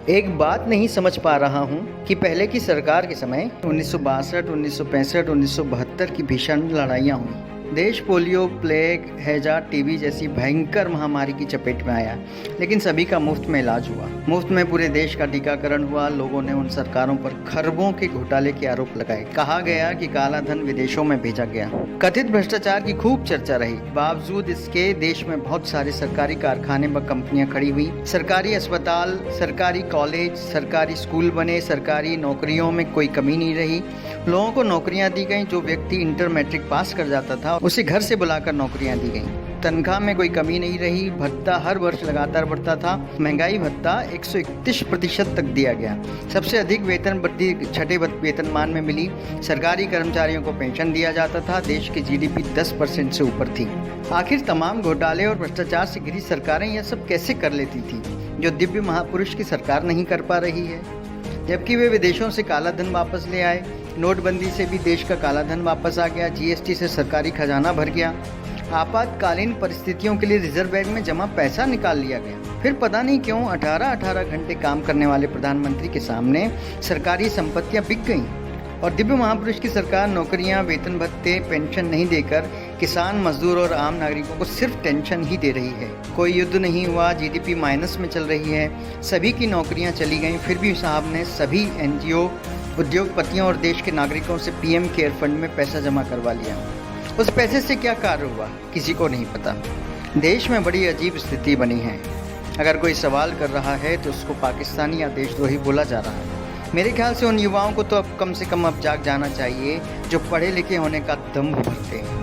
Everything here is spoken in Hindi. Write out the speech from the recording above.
एक बात नहीं समझ पा रहा हूँ कि पहले की सरकार के समय 1962, 1965, 1972 की भीषण लड़ाइयाँ हुई। देश पोलियो, प्लेग, हैजा, टीबी जैसी भयंकर महामारी की चपेट में आया, लेकिन सभी का मुफ्त में इलाज हुआ। मुफ्त में पूरे देश का टीकाकरण हुआ। लोगों ने उन सरकारों पर खरबों के घोटाले के आरोप लगाए। कहा गया कि काला धन विदेशों में भेजा गया। कथित भ्रष्टाचार की खूब चर्चा रही। बावजूद इसके देश में बहुत सारे सरकारी कारखाने व कंपनियां खड़ी हुई। सरकारी अस्पताल, सरकारी कॉलेज, सरकारी स्कूल बने। सरकारी नौकरियों में कोई कमी नहीं रही। लोगों को नौकरियां दी गई। जो व्यक्ति इंटर मैट्रिक पास कर जाता था उसे घर से बुलाकर नौकरियां दी गई। तनख्वाह में कोई कमी नहीं रही। भत्ता हर वर्ष लगातार बढ़ता था। महंगाई भत्ता 131% तक दिया गया। सबसे अधिक वेतन वृद्धि छठे वेतनमान में मिली। सरकारी कर्मचारियों को पेंशन दिया जाता था। देश की जीडीपी 10% से ऊपर थी। आखिर तमाम घोटाले और भ्रष्टाचार से घिरी सरकारें यह सब कैसे कर लेती थी, जो दिव्य महापुरुष की सरकार नहीं कर पा रही है? जबकि वे विदेशों से काला धन वापस ले आए। नोटबंदी से भी देश का काला धन वापस आ गया। जीएसटी से सरकारी खजाना भर गया। आपातकालीन परिस्थितियों के लिए रिजर्व बैंक में जमा पैसा निकाल लिया गया। फिर पता नहीं क्यों 18-18 घंटे काम करने वाले प्रधानमंत्री के सामने सरकारी संपत्तियां बिक गईं और दिव्य महापुरुष की सरकार नौकरियां, वेतन भत्ते, पेंशन नहीं देकर किसान, मजदूर और आम नागरिकों को सिर्फ टेंशन ही दे रही है। कोई युद्ध नहीं हुआ। जीडीपी माइनस में चल रही है। सभी की नौकरियां चली गईं। फिर भी साहब ने सभी एनजीओ, उद्योगपतियों और देश के नागरिकों से पीएम केयर फंड में पैसा जमा करवा लिया। उस पैसे से क्या कार्य हुआ, किसी को नहीं पता। देश में बड़ी अजीब स्थिति बनी है। अगर कोई सवाल कर रहा है तो उसको पाकिस्तानी या देशद्रोही बोला जा रहा है। मेरे ख्याल से उन युवाओं को तो अब कम से कम अब जाग जाना चाहिए जो पढ़े लिखे होने का दम्भ भरते हैं।